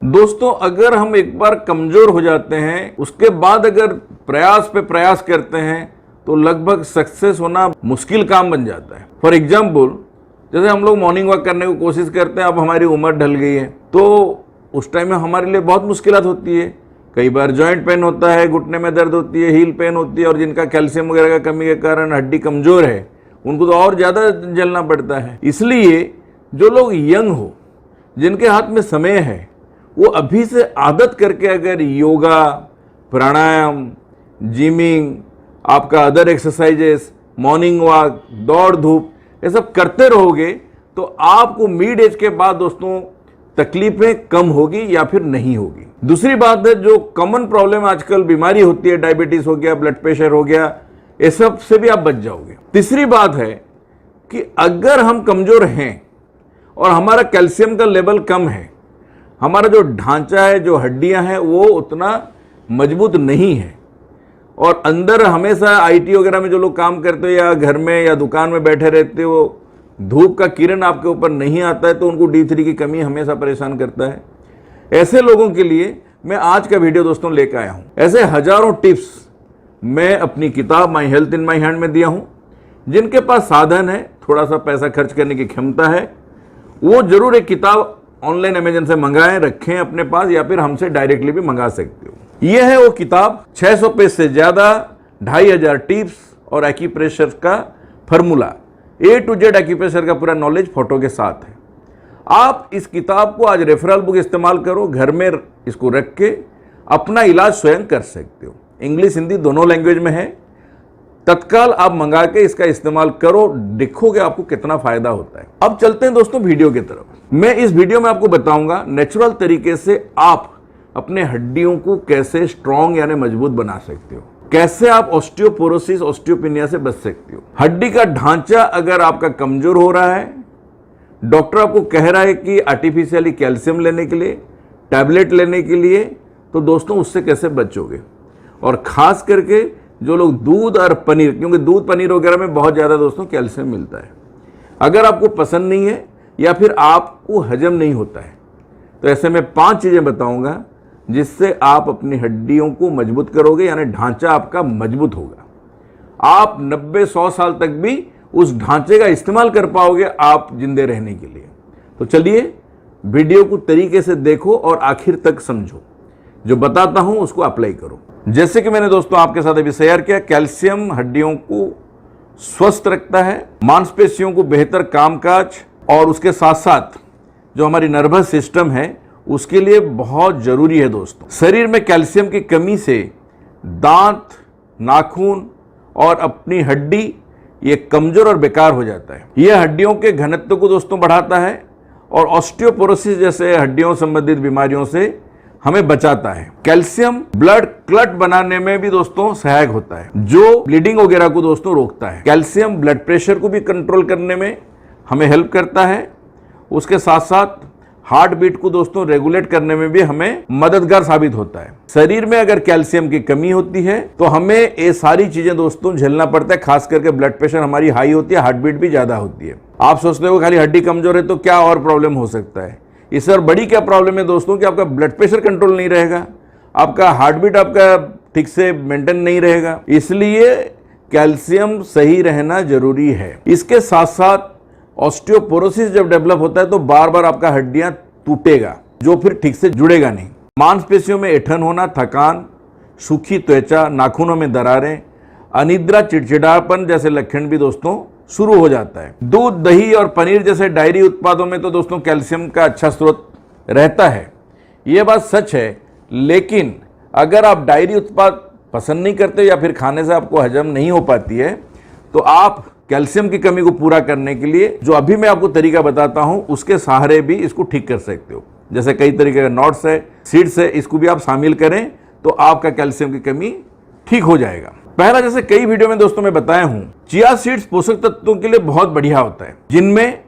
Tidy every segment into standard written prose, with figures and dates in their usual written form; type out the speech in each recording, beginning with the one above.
दोस्तों, अगर हम एक बार कमजोर हो जाते हैं, उसके बाद अगर प्रयास पे प्रयास करते हैं तो लगभग सक्सेस होना मुश्किल काम बन जाता है। फॉर एग्जाम्पल, जैसे हम लोग मॉर्निंग वॉक करने की कोशिश करते हैं, अब हमारी उम्र ढल गई है तो उस टाइम में हमारे लिए बहुत मुश्किलात होती है। कई बार जॉइंट पेन होता है, घुटने में दर्द होती है, हील पेन होती है, और जिनका कैल्शियम वगैरह का कमी के कारण हड्डी कमजोर है उनको तो और ज़्यादा झेलना पड़ता है। इसलिए जो लोग यंग हो, जिनके हाथ में समय है, वो अभी से आदत करके अगर योगा, प्राणायाम, जिमिंग, आपका अदर एक्सरसाइजेस, मॉर्निंग वॉक, दौड़ धूप, ये सब करते रहोगे तो आपको मिड एज के बाद दोस्तों तकलीफें कम होगी या फिर नहीं होगी। दूसरी बात है, जो कॉमन प्रॉब्लम आजकल बीमारी होती है, डायबिटीज हो गया, ब्लड प्रेशर हो गया, ये सब से भी आप बच जाओगे। तीसरी बात है कि अगर हम कमजोर हैं और हमारा कैल्शियम का लेवल कम है, हमारा जो ढांचा है, जो हड्डियां हैं, वो उतना मजबूत नहीं है, और अंदर हमेशा आईटी वगैरह में जो लोग काम करते हो या घर में या दुकान में बैठे रहते हो, धूप का किरण आपके ऊपर नहीं आता है तो उनको D3 की कमी हमेशा परेशान करता है। ऐसे लोगों के लिए मैं आज का वीडियो दोस्तों लेकर आया हूं। ऐसे हजारों टिप्स मैं अपनी किताब my health in my hand में दिया हूं। जिनके पास साधन है, थोड़ा सा पैसा खर्च करने की क्षमता है, वो जरूर एक किताब ऑनलाइन अमेजन से मंगाएं, रखें अपने पास, या फिर हमसे डायरेक्टली भी मंगा सकते हो। यह है वो किताब, 600 पेज से ज्यादा, 2500 टिप्स और एक्यूप्रेशर का formula, A to Z acupressure का पूरा नॉलेज फोटो के साथ है। आप इस किताब को आज रेफरल बुक इस्तेमाल करो, घर में इसको रख के अपना इलाज स्वयं कर सकते हो। इंग्लिश हिंदी दोनों लैंग्वेज में है। तत्काल आप मंगा के इसका इस्तेमाल करो, देखोगे आपको कितना फायदा होता है। अब चलते हैं दोस्तों वीडियो की तरफ। मैं इस वीडियो में आपको बताऊंगा नेचुरल तरीके से आप अपने हड्डियों को कैसे स्ट्रॉन्ग यानी मजबूत बना सकते हो, कैसे आप ऑस्टियोपोरोसिस, ऑस्टियोपेनिया से बच सकते हो। हड्डी का ढांचा अगर आपका कमजोर हो रहा है, डॉक्टर आपको कह रहा है कि आर्टिफिशियली कैल्शियम लेने के लिए, टैबलेट लेने के लिए, तो दोस्तों उससे कैसे बचोगे। और खास करके जो लोग दूध और पनीर, क्योंकि दूध पनीर वगैरह में बहुत ज़्यादा दोस्तों कैल्शियम मिलता है, अगर आपको पसंद नहीं है या फिर आपको हजम नहीं होता है, तो ऐसे में 5 चीज़ें बताऊंगा जिससे आप अपनी हड्डियों को मजबूत करोगे, यानी ढांचा आपका मजबूत होगा। आप 90-100 साल तक भी उस ढांचे का इस्तेमाल कर पाओगे आप जिंदे रहने के लिए। तो चलिए वीडियो को तरीके से देखो और आखिर तक समझो, जो बताता हूं उसको अप्लाई करो। जैसे कि मैंने दोस्तों आपके साथ अभी शेयर किया, कैल्शियम हड्डियों को स्वस्थ रखता है, मांसपेशियों को बेहतर कामकाज, और उसके साथ साथ जो हमारी नर्वस सिस्टम है उसके लिए बहुत जरूरी है दोस्तों। शरीर में कैल्शियम की कमी से दांत, नाखून और अपनी हड्डी ये कमजोर और बेकार हो जाता है। यह हड्डियों के घनत्व को दोस्तों बढ़ाता है और ऑस्टियोपोरोसिस जैसे हड्डियों संबंधित बीमारियों से हमें बचाता है। कैल्शियम ब्लड क्लट बनाने में भी दोस्तों सहायक होता है, जो ब्लीडिंग वगैरह को दोस्तों रोकता है। कैल्शियम ब्लड प्रेशर को भी कंट्रोल करने में हमें हेल्प करता है। उसके साथ साथ हार्ट बीट को दोस्तों रेगुलेट करने में भी हमें मददगार साबित होता है। शरीर में अगर कैल्शियम की कमी होती है तो हमें ये सारी चीजें दोस्तों झेलना पड़ता है। खास करके ब्लड प्रेशर हमारी हाई होती है, हार्ट बीट भी ज्यादा होती है। आप सोचते हो खाली हड्डी कमजोर है तो क्या और प्रॉब्लम हो सकता है। इससे और बड़ी क्या प्रॉब्लम है दोस्तों कि आपका ब्लड प्रेशर कंट्रोल नहीं रहेगा, आपका हार्ट बीट आपका ठीक से मेंटेन नहीं रहेगा। इसलिए कैल्शियम सही रहना जरूरी है। इसके साथ साथ ऑस्टियोपोरोसिस जब डेवलप होता है तो बार बार आपका हड्डियां टूटेगा, जो फिर ठीक से जुड़ेगा नहीं। मांसपेशियों में ऐंठन होना, थकान, सूखी त्वचा, नाखूनों में दरारें, अनिद्रा, चिड़चिड़ापन जैसे लक्षण भी दोस्तों शुरू हो जाता है। दूध, दही और पनीर जैसे डायरी उत्पादों में तो दोस्तों कैल्शियम का अच्छा स्रोत रहता है, ये बात सच है। लेकिन अगर आप डायरी उत्पाद पसंद नहीं करते या फिर खाने से आपको हजम नहीं हो पाती है, तो आप कैल्शियम की कमी को पूरा करने के लिए जो अभी मैं आपको तरीका बताता हूं उसके सहारे भी इसको ठीक कर सकते हो। जैसे कई तरीके के नट्स है, सीड्स है, इसको भी आप शामिल करें तो आपका कैल्शियम की कमी ठीक हो जाएगा। पहला, जैसे कई वीडियो में दोस्तों मैं बताया हूं, चिया सीड्स पोषक तत्वों के लिए बहुत बढ़िया होता है, जिनमें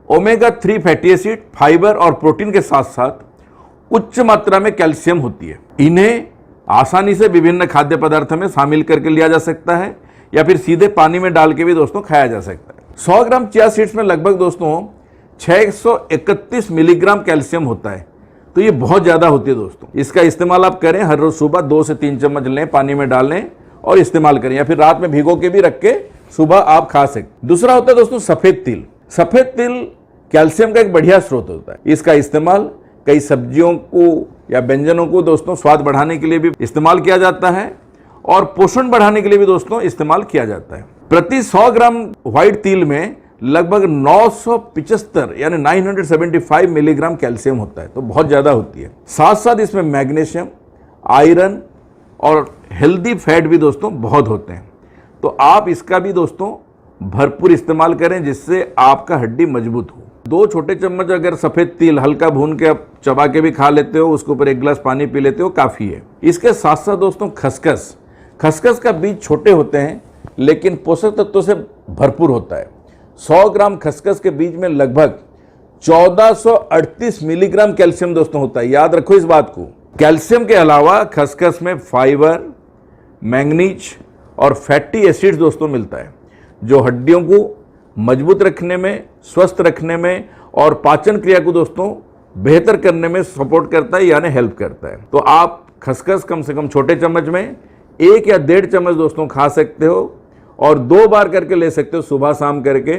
ओमेगा 3 फैटी एसिड, फाइबर और प्रोटीन के साथ साथ उच्च मात्रा में कैल्शियम होती है। इन्हें आसानी से विभिन्न खाद्य पदार्थों में शामिल करके लिया जा सकता है या फिर सीधे पानी में डाल के भी दोस्तों खाया जा सकता है। 100 ग्राम चिया सीड्स में लगभग दोस्तों 631 मिलीग्राम कैल्शियम होता है। तो ये बहुत ज़्यादा होती है दोस्तों। इसका इस्तेमाल आप करें, हर रोज़ सुबह 2 से 3 चम्मच लें, पानी में डालें और इस्तेमाल करें, या फिर रात में भिगो के भी रख के सुबह आप खा सकते। दूसरा होता है दोस्तों सफ़ेद तिल। सफ़ेद तिल कैल्शियम का एक बढ़िया स्रोत होता है। इसका इस्तेमाल कई सब्जियों को या व्यंजनों को दोस्तों स्वाद बढ़ाने के लिए भी इस्तेमाल किया जाता है और पोषण बढ़ाने के लिए भी दोस्तों इस्तेमाल किया जाता है। प्रति 100 ग्राम व्हाइट तिल में लगभग 975 यानी 975 मिलीग्राम कैल्शियम होता है, तो बहुत ज़्यादा होती है। साथ साथ इसमें मैग्नीशियम, आयरन और हेल्दी फैट भी दोस्तों बहुत होते हैं। तो आप इसका भी दोस्तों भरपूर इस्तेमाल करें जिससे आपका हड्डी मजबूत हो। 2 छोटे चम्मच अगर सफ़ेद तिल हल्का भून के आप चबा के भी खा लेते हो, उसके ऊपर 1 गिलास पानी पी लेते हो, काफ़ी है। इसके साथ साथ दोस्तों खसखस। खसखस का बीज छोटे होते हैं लेकिन पोषक तत्वों से भरपूर होता है। 100 ग्राम खसखस के बीज में लगभग 1438 मिलीग्राम कैल्शियम दोस्तों होता है। याद रखो इस बात को। कैल्शियम के अलावा खसखस में फाइबर, मैंगनीज और फैटी एसिड्स दोस्तों मिलता है, जो हड्डियों को मजबूत रखने में, स्वस्थ रखने में और पाचन क्रिया को दोस्तों बेहतर करने में सपोर्ट करता है, यानी हेल्प करता है। तो आप खसखस कम से कम छोटे चम्मच में 1 या 1.5 चम्मच दोस्तों खा सकते हो और 2 बार करके ले सकते हो, सुबह शाम करके।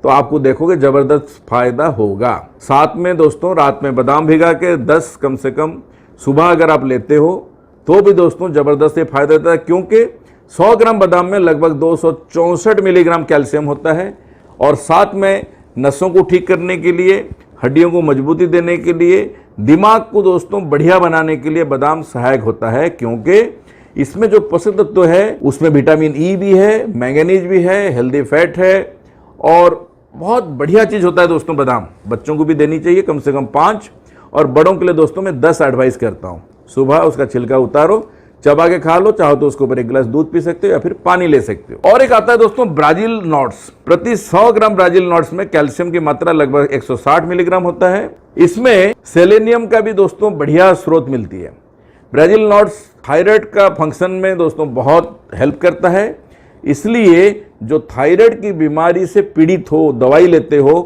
तो आपको देखोगे ज़बरदस्त फायदा होगा। साथ में दोस्तों रात में बादाम भिगा के 10 कम से कम सुबह अगर आप लेते हो तो भी दोस्तों ज़बरदस्त ये फायदा देता है, क्योंकि 100 ग्राम बादाम में लगभग 264 मिलीग्राम कैल्शियम होता है। और साथ में नसों को ठीक करने के लिए, हड्डियों को मजबूती देने के लिए, दिमाग को दोस्तों बढ़िया बनाने के लिए बादाम सहायक होता है, क्योंकि इसमें जो पोषक तत्व है उसमें विटामिन ई भी है, मैंगनीज भी है, हेल्दी फैट है और बहुत बढ़िया चीज़ होता है दोस्तों बादाम। बच्चों को भी देनी चाहिए कम से कम 5 और बड़ों के लिए दोस्तों मैं 10 एडवाइस करता हूँ। सुबह उसका छिलका उतारो, चबा के खा लो, चाहो तो उसके ऊपर 1 गिलास दूध पी सकते हो या फिर पानी ले सकते हो। और एक आता है दोस्तों ब्राजील नट्स। प्रति 100 ग्राम ब्राजील नट्स में कैल्शियम की मात्रा लगभग 160 मिलीग्राम होता है। इसमें सेलेनियम का भी दोस्तों बढ़िया स्रोत मिलती है। ब्राजील नट्स थायराइड का फंक्शन में दोस्तों बहुत हेल्प करता है, इसलिए जो थायराइड की बीमारी से पीड़ित हो, दवाई लेते हो,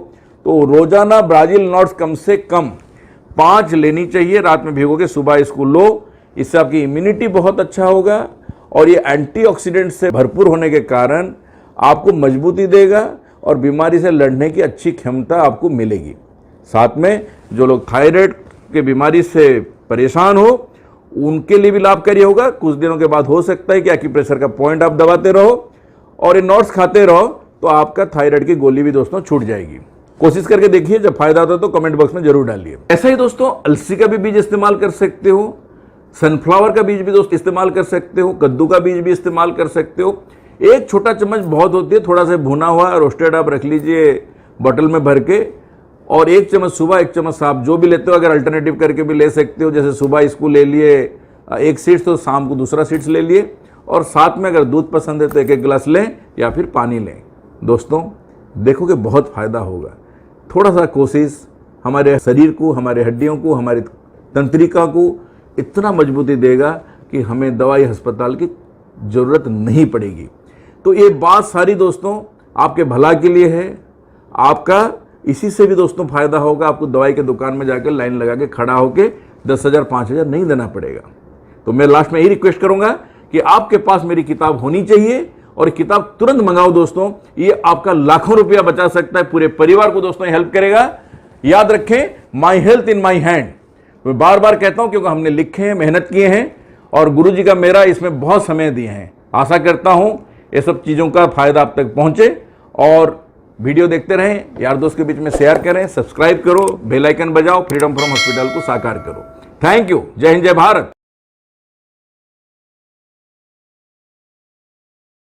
तो रोजाना ब्राजील नट्स कम से कम 5 लेनी चाहिए। रात में भिगो के सुबह इसको लो, इससे आपकी इम्यूनिटी बहुत अच्छा होगा और ये एंटीऑक्सीडेंट से भरपूर होने के कारण आपको मजबूती देगा और बीमारी से लड़ने की अच्छी क्षमता आपको मिलेगी। साथ में जो लोग थायराइड के बीमारी से परेशान हो उनके लिए भी लाभकारी होगा। कुछ दिनों के बाद हो सकता है कि एक्यूप्रेशर का पॉइंट आप दबाते रहो और ये नट्स खाते रहो तो आपका थायराइड की गोली भी दोस्तों छूट जाएगी। कोशिश करके देखिए, जब फायदा होता है तो कमेंट बॉक्स में जरूर डालिए। ऐसा ही दोस्तों अलसी का भी बीज इस्तेमाल कर सकते हो, सनफ्लावर का बीज भी दोस्त इस्तेमाल कर सकते हो, कद्दू का बीज भी इस्तेमाल कर सकते हो। 1 छोटा चम्मच बहुत होती है, थोड़ा सा भुना हुआ रोस्टेड आप रख लीजिए बोतल में भर के, और 1 चम्मच सुबह 1 चम्मच आप जो भी लेते हो, अगर अल्टरनेटिव करके भी ले सकते हो। जैसे सुबह इसको ले लिए 1 सीड्स तो शाम को दूसरा सीड्स ले लिए, और साथ में अगर दूध पसंद है तो 1-1 गिलास लें या फिर पानी लें। दोस्तों देखोगे बहुत फायदा होगा। थोड़ा सा कोशिश हमारे शरीर को, हमारे हड्डियों को, हमारी तंत्रिका को इतना मजबूती देगा कि हमें दवाई अस्पताल की ज़रूरत नहीं पड़ेगी। तो ये बात सारी दोस्तों आपके भला के लिए है। आपका इसी से भी दोस्तों फायदा होगा। आपको दवाई के दुकान में जाकर लाइन लगा के खड़ा होकर 10,000 5,000 नहीं देना पड़ेगा। तो मैं लास्ट में यही रिक्वेस्ट करूंगा कि आपके पास मेरी किताब होनी चाहिए और किताब तुरंत मंगाओ दोस्तों। ये आपका लाखों रुपया बचा सकता है, पूरे परिवार को दोस्तों हेल्प करेगा। याद रखें, my health in my hand. मैं बार बार कहता हूं क्योंकि हमने लिखे हैं, मेहनत किए हैं और गुरुजी का मेरा इसमें बहुत समय दिए हैं। आशा करता हूं ये सब चीज़ों का फायदा आप तक पहुंचे और वीडियो देखते रहें, यार दोस्त के बीच में शेयर करें, सब्सक्राइब करो, बेल आइकन बजाओ, फ्रीडम फ्रॉम हॉस्पिटल को साकार करो। Thank you. जय हिंद, जय भारत।